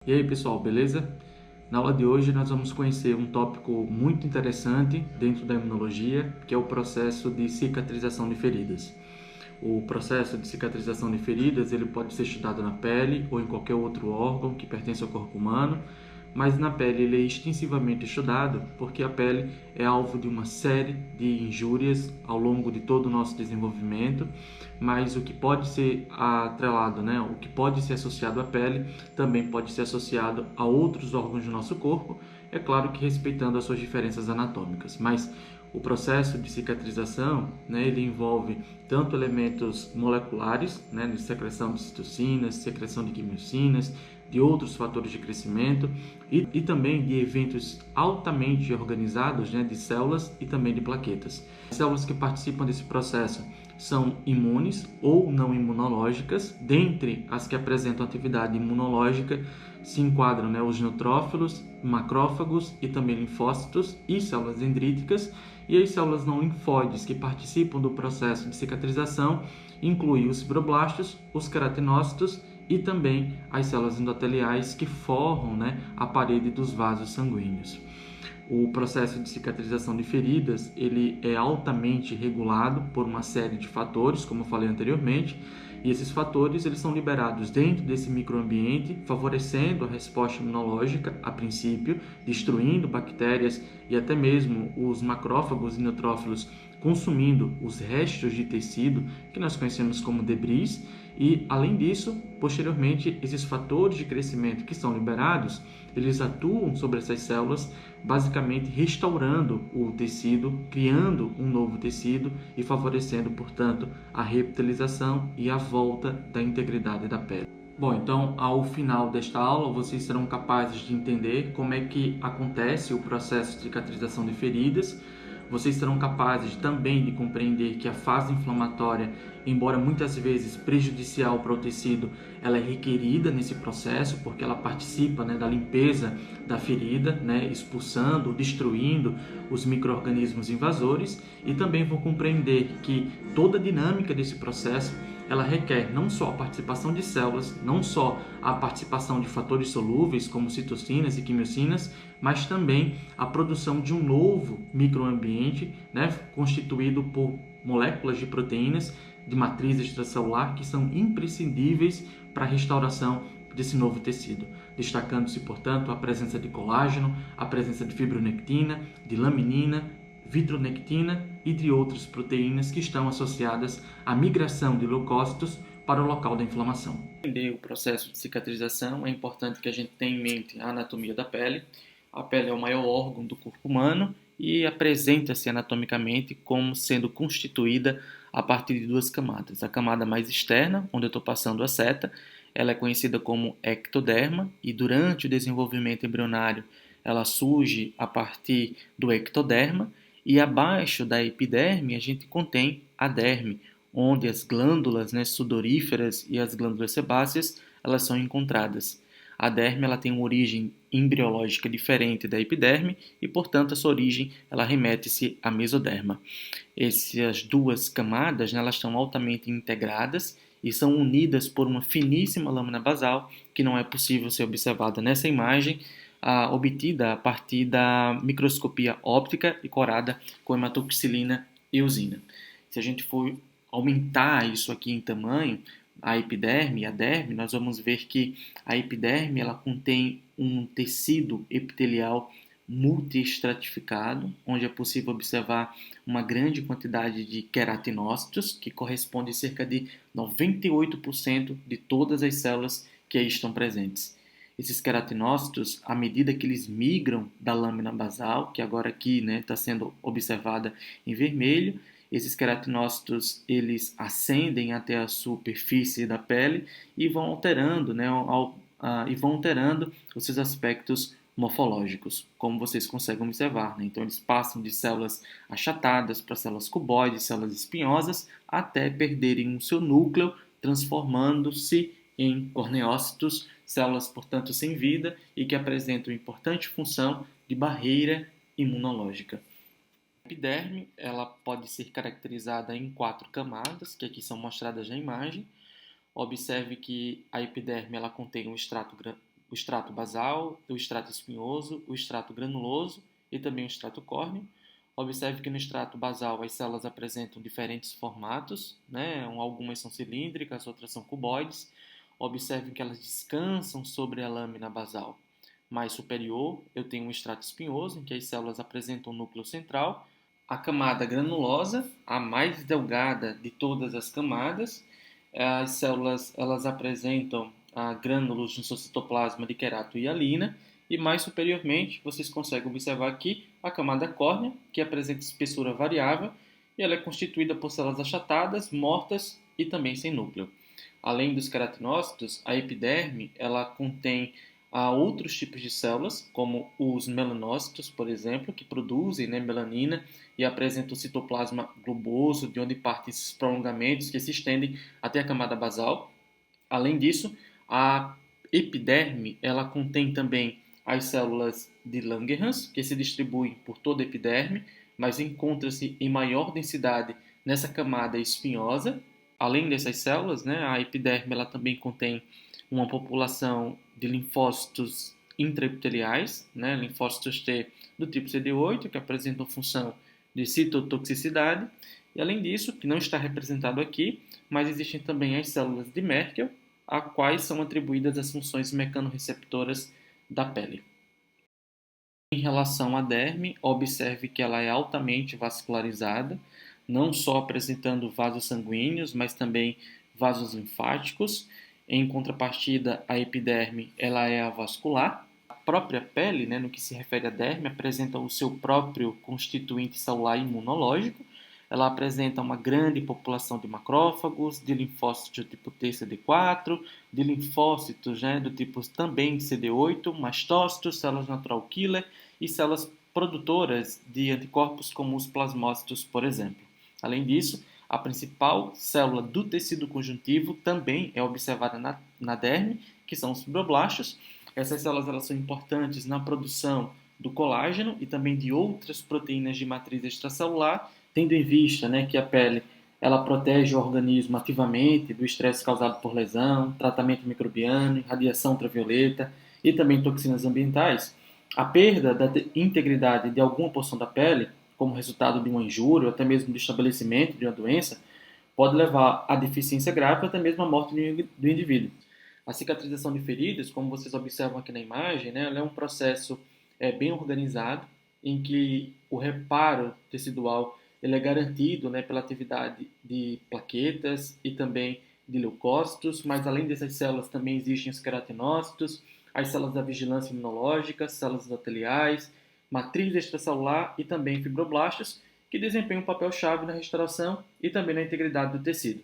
E aí pessoal, beleza? Na aula de hoje nós vamos conhecer um tópico muito interessante dentro da imunologia, que é o processo de cicatrização de feridas. O processo de cicatrização de feridas ele pode ser estudado na pele ou em qualquer outro órgão que pertence ao corpo humano, mas na pele ele é extensivamente estudado porque a pele é alvo de uma série de injúrias ao longo de todo o nosso desenvolvimento, mas o que pode ser atrelado, né, o que pode ser associado à pele também pode ser associado a outros órgãos do nosso corpo, é claro que respeitando as suas diferenças anatômicas, mas o processo de cicatrização, né, ele envolve tanto elementos moleculares, né, de secreção de citocinas, secreção de quimiocinas, de outros fatores de crescimento e também de eventos altamente organizados, né, de células e também de plaquetas. As células que participam desse processo são imunes ou não imunológicas. Dentre as que apresentam atividade imunológica se enquadram, né, os neutrófilos, macrófagos e também linfócitos e células dendríticas. E as células não linfóides que participam do processo de cicatrização incluem os fibroblastos, os queratinócitos e também as células endoteliais que formam, né, a parede dos vasos sanguíneos. O processo de cicatrização de feridas ele é altamente regulado por uma série de fatores, como eu falei anteriormente, e esses fatores eles são liberados dentro desse microambiente, favorecendo a resposta imunológica a princípio, destruindo bactérias e até mesmo os macrófagos e neutrófilos consumindo os restos de tecido que nós conhecemos como debris. E além disso, posteriormente, esses fatores de crescimento que são liberados, eles atuam sobre essas células, basicamente restaurando o tecido, criando um novo tecido e favorecendo, portanto, a revitalização e a volta da integridade da pele. Bom, então ao final desta aula vocês serão capazes de entender como é que acontece o processo de cicatrização de feridas. Vocês serão capazes também de compreender que a fase inflamatória, embora muitas vezes prejudicial para o tecido, ela é requerida nesse processo porque ela participa, né, da limpeza da ferida, né, expulsando, destruindo os micro-organismos invasores, e também vão compreender que toda a dinâmica desse processo ela requer não só a participação de células, não só a participação de fatores solúveis como citocinas e quimiocinas, mas também a produção de um novo microambiente, né, constituído por moléculas de proteínas de matriz extracelular que são imprescindíveis para a restauração desse novo tecido, destacando-se, portanto, a presença de colágeno, a presença de fibronectina, de laminina, vitronectina e de outras proteínas que estão associadas à migração de leucócitos para o local da inflamação. Para entender o processo de cicatrização, é importante que a gente tenha em mente a anatomia da pele. A pele é o maior órgão do corpo humano e apresenta-se anatomicamente como sendo constituída a partir de duas camadas. A camada mais externa, onde eu estou passando a seta, ela é conhecida como ectoderma e durante o desenvolvimento embrionário ela surge a partir do ectoderma, e abaixo da epiderme a gente contém a derme, onde as glândulas, né, sudoríferas e as glândulas sebáceas elas são encontradas. A derme ela tem uma origem embriológica diferente da epiderme e, portanto, essa origem ela remete-se à mesoderma. Essas duas camadas, né, elas estão altamente integradas e são unidas por uma finíssima lâmina basal que não é possível ser observada nessa imagem, obtida a partir da microscopia óptica e corada com hematoxilina e usina. Se a gente for aumentar isso aqui em tamanho, a epiderme e a derme, nós vamos ver que a epiderme ela contém um tecido epitelial multiestratificado, onde é possível observar uma grande quantidade de queratinócitos, que corresponde a cerca de 98% de todas as células que aí estão presentes. Esses queratinócitos, à medida que eles migram da lâmina basal, que agora aqui está sendo observada em vermelho, esses queratinócitos eles ascendem até a superfície da pele e vão alterando, os seus aspectos morfológicos, como vocês conseguem observar. Então, eles passam de células achatadas para células cuboides, células espinhosas, até perderem o seu núcleo, transformando-se em corneócitos, células, portanto, sem vida e que apresentam importante função de barreira imunológica. A epiderme ela pode ser caracterizada em 4 camadas, que aqui são mostradas na imagem. Observe que a epiderme ela contém um extrato o extrato basal, o extrato espinhoso, o extrato granuloso e também o extrato córneo. Observe que no extrato basal as células apresentam diferentes formatos, né? Algumas são cilíndricas, outras são cuboides. Observe que elas descansam sobre a lâmina basal mais superior. Eu tenho um extrato espinhoso, em que as células apresentam um núcleo central. A camada granulosa, a mais delgada de todas as camadas. As células elas apresentam grânulos no seu citoplasma de querato e hialina. E mais superiormente, vocês conseguem observar aqui a camada córnea, que apresenta espessura variável, e ela é constituída por células achatadas, mortas e também sem núcleo. Além dos queratinócitos, a epiderme ela contém outros tipos de células, como os melanócitos, por exemplo, que produzem, né, melanina e apresentam o citoplasma globoso, de onde partem esses prolongamentos que se estendem até a camada basal. Além disso, a epiderme ela contém também as células de Langerhans, que se distribuem por toda a epiderme, mas encontra-se em maior densidade nessa camada espinhosa. Além dessas células, né, a epiderme ela também contém uma população de linfócitos intraepiteliais, né, linfócitos T do tipo CD8, que apresentam função de citotoxicidade. E além disso, que não está representado aqui, mas existem também as células de Merkel, a quais são atribuídas as funções mecanorreceptoras da pele. Em relação à derme, observe que ela é altamente vascularizada, não só apresentando vasos sanguíneos, mas também vasos linfáticos. Em contrapartida, a epiderme ela é avascular. A própria pele, né, no que se refere à derme, apresenta o seu próprio constituinte celular imunológico. Ela apresenta uma grande população de macrófagos, de linfócitos do tipo T, CD4, de linfócitos, né, do tipo também CD8, mastócitos, células natural killer e células produtoras de anticorpos como os plasmócitos, por exemplo. Além disso, a principal célula do tecido conjuntivo também é observada na derme, que são os fibroblastos. Essas células elas são importantes na produção do colágeno e também de outras proteínas de matriz extracelular, tendo em vista, né, que a pele ela protege o organismo ativamente do estresse causado por lesão, tratamento microbiano, radiação ultravioleta e também toxinas ambientais. A perda da integridade de alguma porção da pele, como resultado de uma injúria ou até mesmo do estabelecimento de uma doença, pode levar à deficiência grave ou até mesmo à morte do indivíduo. A cicatrização de feridas, como vocês observam aqui na imagem, né, ela é um processo bem organizado, em que o reparo tecidual ele é garantido, né, pela atividade de plaquetas e também de leucócitos, mas além dessas células também existem os queratinócitos, as células da vigilância imunológica, células endoteliais, matriz extracelular e também fibroblastos, que desempenham um papel-chave na restauração e também na integridade do tecido.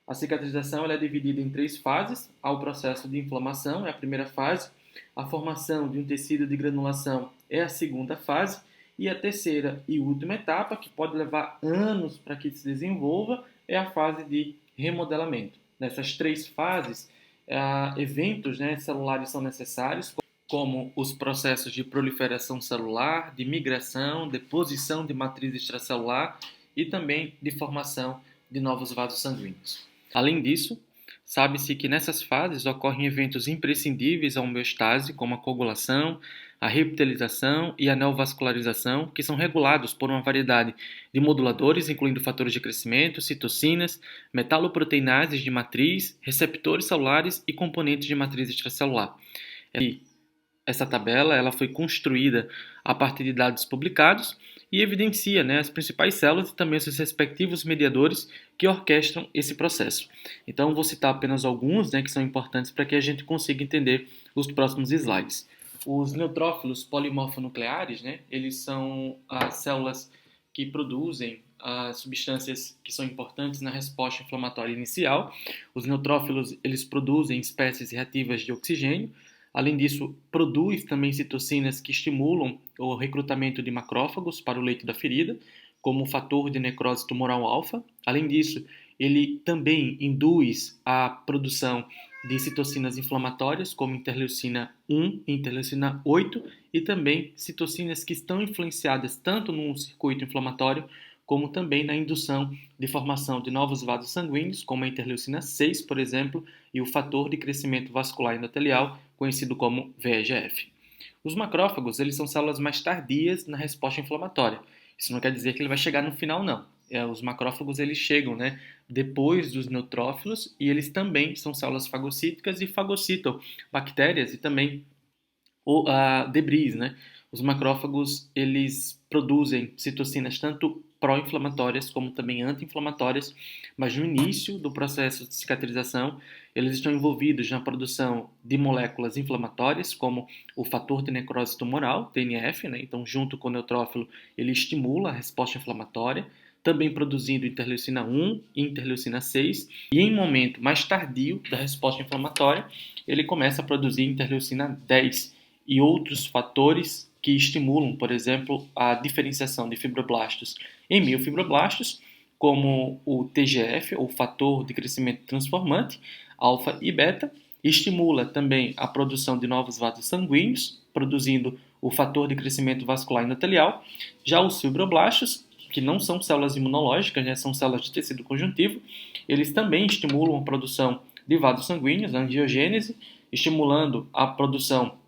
A cicatrização ela é dividida em 3 fases. Há o processo de inflamação, é a primeira fase. A formação de um tecido de granulação é a segunda fase. E a terceira e última etapa, que pode levar anos para que se desenvolva, é a fase de remodelamento. Nessas 3 fases, eventos, né, celulares são necessários, como os processos de proliferação celular, de migração, deposição de matriz extracelular e também de formação de novos vasos sanguíneos. Além disso, sabe-se que nessas fases ocorrem eventos imprescindíveis à homeostase, como a coagulação, a reepitelização e a neovascularização, que são regulados por uma variedade de moduladores, incluindo fatores de crescimento, citocinas, metaloproteinases de matriz, receptores celulares e componentes de matriz extracelular. Essa tabela ela foi construída a partir de dados publicados e evidencia, né, as principais células e também seus respectivos mediadores que orquestram esse processo. Então, vou citar apenas alguns, né, que são importantes para que a gente consiga entender os próximos slides. Os neutrófilos polimorfonucleares, né, eles são as células que produzem as substâncias que são importantes na resposta inflamatória inicial. Os neutrófilos eles produzem espécies reativas de oxigênio. Além disso, produz também citocinas que estimulam o recrutamento de macrófagos para o leito da ferida, como o fator de necrose tumoral alfa. Além disso, ele também induz a produção de citocinas inflamatórias, como interleucina 1 e interleucina 8, e também citocinas que estão influenciadas tanto no circuito inflamatório como também na indução de formação de novos vasos sanguíneos, como a interleucina 6, por exemplo, e o fator de crescimento vascular endotelial, conhecido como VEGF. Os macrófagos, eles são células mais tardias na resposta inflamatória. Isso não quer dizer que ele vai chegar no final, não. Os macrófagos, eles chegam, depois dos neutrófilos, e eles também são células fagocíticas e fagocitam bactérias e também debris, Os macrófagos, eles produzem citocinas tanto pró-inflamatórias como também anti-inflamatórias, mas no início do processo de cicatrização, eles estão envolvidos na produção de moléculas inflamatórias, como o fator de necrose tumoral, TNF, Então, junto com o neutrófilo, ele estimula a resposta inflamatória, também produzindo interleucina 1 e interleucina 6, e em momento mais tardio da resposta inflamatória, ele começa a produzir interleucina 10 e outros fatores que estimulam, por exemplo, a diferenciação de fibroblastos em miofibroblastos, como o TGF, ou fator de crescimento transformante, alfa e beta, estimula também a produção de novos vasos sanguíneos, produzindo o fator de crescimento vascular endotelial. Já os fibroblastos, que não são células imunológicas, são células de tecido conjuntivo, eles também estimulam a produção de vasos sanguíneos, a angiogênese, estimulando a produção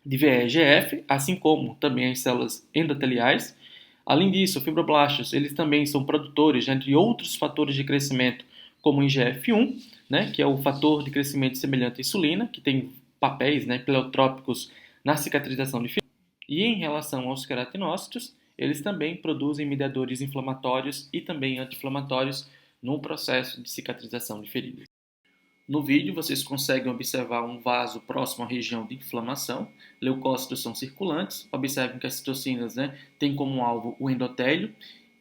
de VEGF, assim como também as células endoteliais. Além disso, fibroblastos, eles também são produtores de outros fatores de crescimento, como o IGF-1, que é o fator de crescimento semelhante à insulina, que tem papéis pleiotrópicos na cicatrização de feridas. E em relação aos queratinócitos, eles também produzem mediadores inflamatórios e também anti-inflamatórios no processo de cicatrização de feridas. No vídeo, vocês conseguem observar um vaso próximo à região de inflamação. Leucócitos são circulantes. Observem que as citocinas têm como alvo o endotélio,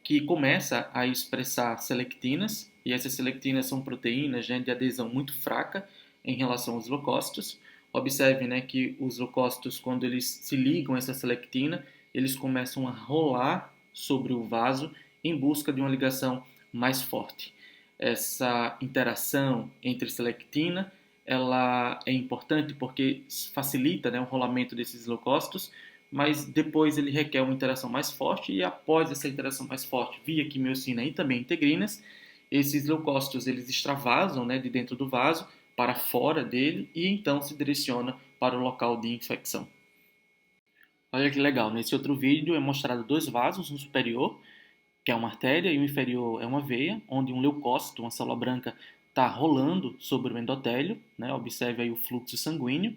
que começa a expressar selectinas, e essas selectinas são proteínas de adesão muito fraca em relação aos leucócitos. Observem que os leucócitos, quando eles se ligam a essa selectina, eles começam a rolar sobre o vaso em busca de uma ligação mais forte. Essa interação entre selectina ela é importante porque facilita o rolamento desses leucócitos, mas depois ele requer uma interação mais forte, e após essa interação mais forte via quimiocina e também integrinas, esses leucócitos eles extravasam de dentro do vaso para fora dele e então se direciona para o local de infecção. Olha que legal, nesse outro vídeo é mostrado dois vasos, no superior, que é uma artéria, e o inferior é uma veia, onde um leucócito, uma célula branca, está rolando sobre o endotélio. Observe aí o fluxo sanguíneo.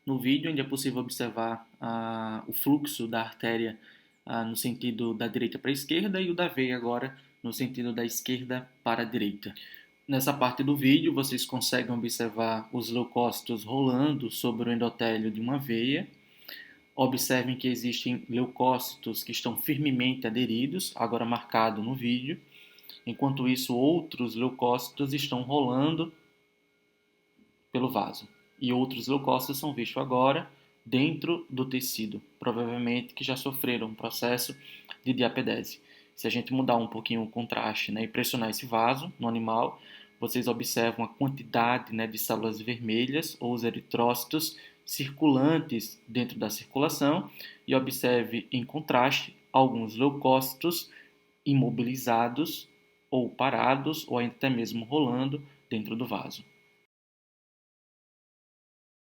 No vídeo ainda é possível observar o fluxo da artéria no sentido da direita para a esquerda e o da veia agora no sentido da esquerda para a direita. Nessa parte do vídeo vocês conseguem observar os leucócitos rolando sobre o endotélio de uma veia. Observem que existem leucócitos que estão firmemente aderidos, agora marcado no vídeo. Enquanto isso, outros leucócitos estão rolando pelo vaso. E outros leucócitos são vistos agora dentro do tecido, provavelmente que já sofreram um processo de diapedese. Se a gente mudar um pouquinho o contraste e pressionar esse vaso no animal, vocês observam a quantidade de células vermelhas, ou os eritrócitos, circulantes dentro da circulação, e observe em contraste alguns leucócitos imobilizados ou parados ou até mesmo rolando dentro do vaso.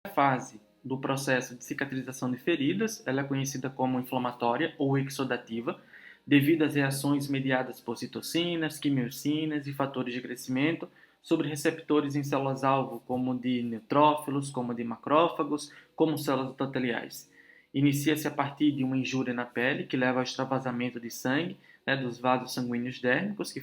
A fase do processo de cicatrização de feridas, ela é conhecida como inflamatória ou exudativa, devido às reações mediadas por citocinas, quimiocinas e fatores de crescimento sobre receptores em células-alvo, como de neutrófilos, como de macrófagos, como células endoteliais. Inicia-se a partir de uma injúria na pele, que leva ao extravasamento de sangue dos vasos sanguíneos dérmicos que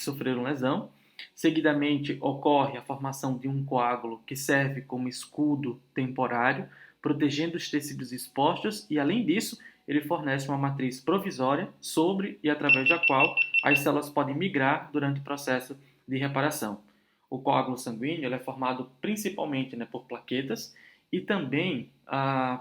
sofreram lesão. Seguidamente, ocorre a formação de um coágulo que serve como escudo temporário, protegendo os tecidos expostos, e, além disso, ele fornece uma matriz provisória sobre e através da qual as células podem migrar durante o processo de reparação. O coágulo sanguíneo é formado principalmente por plaquetas e também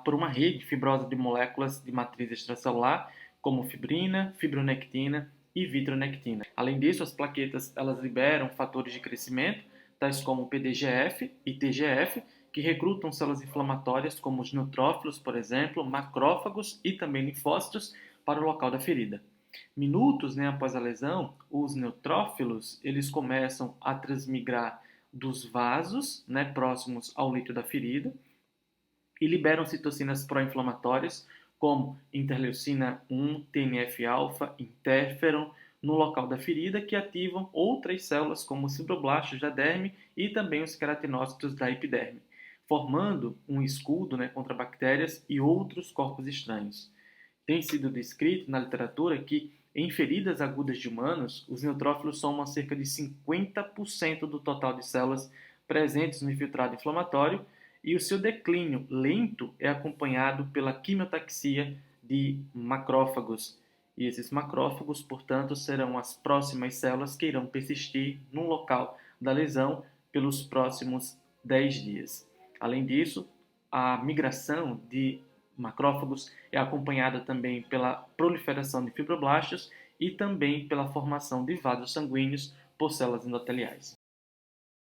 por uma rede fibrosa de moléculas de matriz extracelular, como fibrina, fibronectina e vitronectina. Além disso, as plaquetas elas liberam fatores de crescimento, tais como PDGF e TGF, que recrutam células inflamatórias como os neutrófilos, por exemplo, macrófagos e também linfócitos para o local da ferida. Minutos, né, após a lesão, os neutrófilos eles começam a transmigrar dos vasos, né, próximos ao leito da ferida e liberam citocinas pró-inflamatórias como interleucina 1, TNF-alfa, interferon, no local da ferida, que ativam outras células como os fibroblastos da derme e também os queratinócitos da epiderme, formando um escudo, né, contra bactérias e outros corpos estranhos. Tem sido descrito na literatura que em feridas agudas de humanos, os neutrófilos somam cerca de 50% do total de células presentes no infiltrado inflamatório e o seu declínio lento é acompanhado pela quimiotaxia de macrófagos. E esses macrófagos, portanto, serão as próximas células que irão persistir no local da lesão pelos próximos 10 dias. Além disso, a migração de macrófagos é acompanhada também pela proliferação de fibroblastos e também pela formação de vasos sanguíneos por células endoteliais.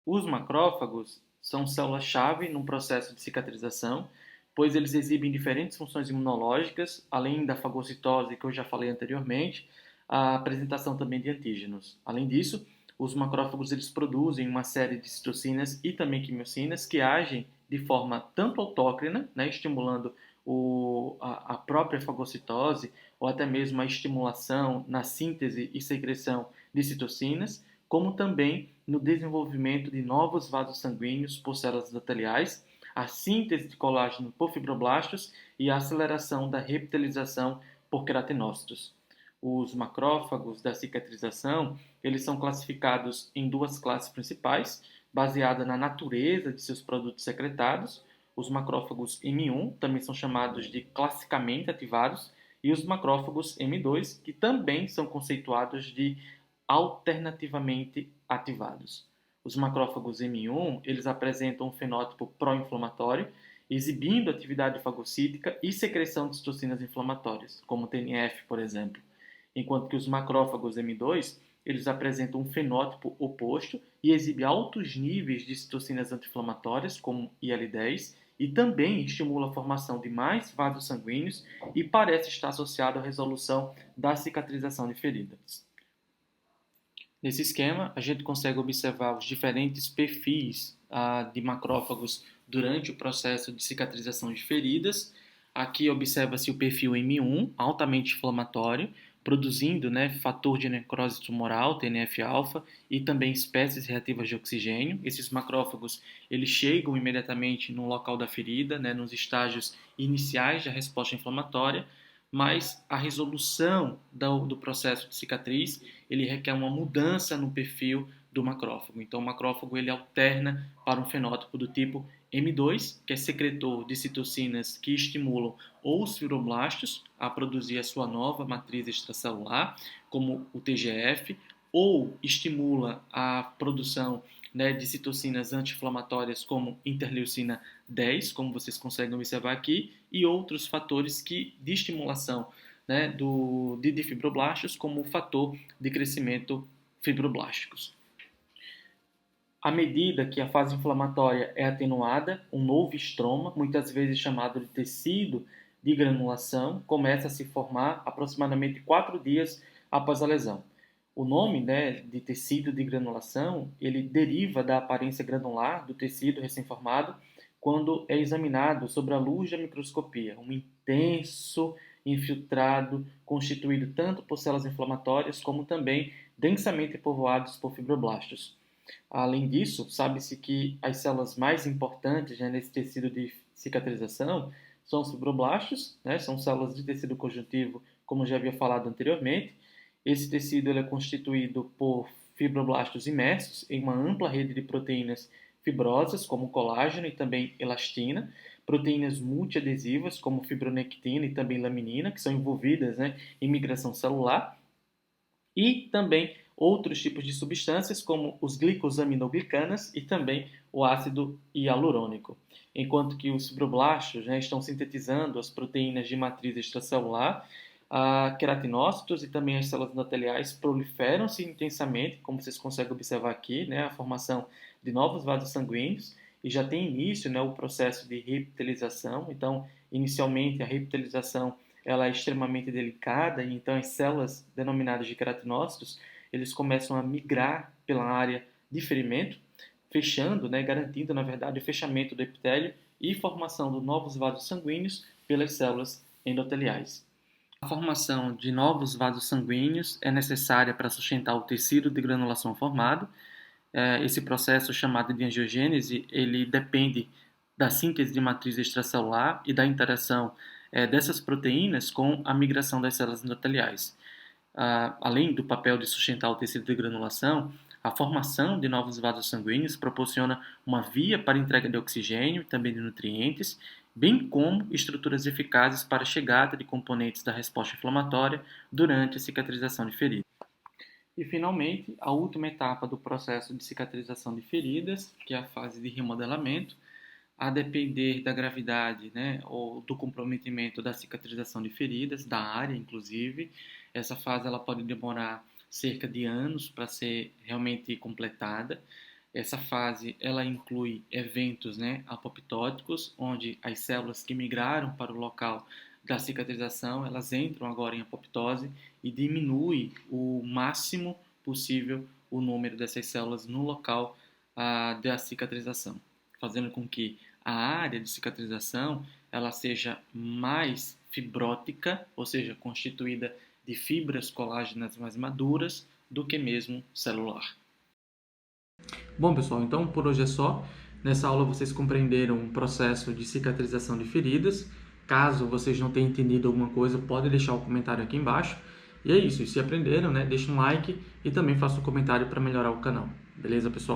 Os macrófagos são células-chave no processo de cicatrização, pois eles exibem diferentes funções imunológicas, além da fagocitose que eu já falei anteriormente, a apresentação também de antígenos. Além disso, os macrófagos eles produzem uma série de citocinas e também quimiocinas que agem de forma tanto autócrina, né, estimulando a própria fagocitose ou até mesmo a estimulação na síntese e secreção de citocinas, como também no desenvolvimento de novos vasos sanguíneos por células endoteliais, a síntese de colágeno por fibroblastos e a aceleração da reptilização por queratinócitos. Os macrófagos da cicatrização, eles são classificados em duas classes principais, baseada na natureza de seus produtos secretados. Os macrófagos M1 também são chamados de classicamente ativados e os macrófagos M2, que também são conceituados de alternativamente ativados. Os macrófagos M1, eles apresentam um fenótipo pró-inflamatório, exibindo atividade fagocítica e secreção de citocinas inflamatórias, como o TNF, por exemplo. Enquanto que os macrófagos M2, eles apresentam um fenótipo oposto e exibem altos níveis de citocinas anti-inflamatórias, como IL-10, e também estimula a formação de mais vasos sanguíneos e parece estar associado à resolução da cicatrização de feridas. Nesse esquema, a gente consegue observar os diferentes perfis de macrófagos durante o processo de cicatrização de feridas. Aqui observa-se o perfil M1, altamente inflamatório, produzindo, né, fator de necrose tumoral, TNF-alfa, e também espécies reativas de oxigênio. Esses macrófagos eles chegam imediatamente no local da ferida, né, nos estágios iniciais da resposta inflamatória, mas a resolução do processo de cicatriz ele requer uma mudança no perfil do macrófago. Então, o macrófago ele alterna para um fenótipo do tipo M2, que é secretor de citocinas que estimulam ou os fibroblastos a produzir a sua nova matriz extracelular, como o TGF, ou estimula a produção, né, de citocinas anti-inflamatórias como interleucina 10, como vocês conseguem observar aqui, e outros fatores de estimulação, né, de fibroblastos, como o fator de crescimento fibroblásticos. À medida que a fase inflamatória é atenuada, um novo estroma, muitas vezes chamado de tecido de granulação, começa a se formar aproximadamente 4 dias após a lesão. O nome, né, de tecido de granulação, ele deriva da aparência granular do tecido recém-formado quando é examinado sob a luz da microscopia, um intenso infiltrado constituído tanto por células inflamatórias como também densamente povoados por fibroblastos. Além disso, sabe-se que as células mais importantes, né, nesse tecido de cicatrização são os fibroblastos, né, são células de tecido conjuntivo, como já havia falado anteriormente. Esse tecido ele é constituído por fibroblastos imersos em uma ampla rede de proteínas fibrosas, como colágeno e também elastina, proteínas multiadesivas, como fibronectina e também laminina, que são envolvidas, né, em migração celular, e também outros tipos de substâncias, como os glicosaminoglicanas e também o ácido hialurônico. Enquanto que os fibroblastos, né, estão sintetizando as proteínas de matriz extracelular, queratinócitos e também as células endoteliais proliferam-se intensamente, como vocês conseguem observar aqui, né, a formação de novos vasos sanguíneos, e já tem início, né, o processo de reptilização. Então, inicialmente, a reptilização ela é extremamente delicada, e então as células denominadas de queratinócitos, eles começam a migrar pela área de ferimento, fechando, né, garantindo, na verdade, o fechamento do epitélio e formação de novos vasos sanguíneos pelas células endoteliais. A formação de novos vasos sanguíneos é necessária para sustentar o tecido de granulação formado. Esse processo chamado de angiogênese, ele depende da síntese de matriz extracelular e da interação dessas proteínas com a migração das células endoteliais. Além do papel de sustentar o tecido de granulação, a formação de novos vasos sanguíneos proporciona uma via para a entrega de oxigênio e também de nutrientes, bem como estruturas eficazes para a chegada de componentes da resposta inflamatória durante a cicatrização de feridas. E, finalmente, a última etapa do processo de cicatrização de feridas, que é a fase de remodelamento, a depender da gravidade, né, ou do comprometimento da cicatrização de feridas, da área, inclusive. Essa fase ela pode demorar cerca de anos para ser realmente completada. Essa fase ela inclui eventos, né, apoptóticos, onde as células que migraram para o local da cicatrização, elas entram agora em apoptose e diminui o máximo possível o número dessas células no local da cicatrização, fazendo com que a área de cicatrização ela seja mais fibrótica, ou seja, constituída de fibras colágenas mais maduras do que mesmo celular. Bom, pessoal, então por hoje é só. Nessa aula vocês compreenderam o processo de cicatrização de feridas. Caso vocês não tenham entendido alguma coisa, pode deixar o comentário aqui embaixo. E é isso, e se aprenderam, né, deixa um like e também faça um comentário para melhorar o canal. Beleza, pessoal?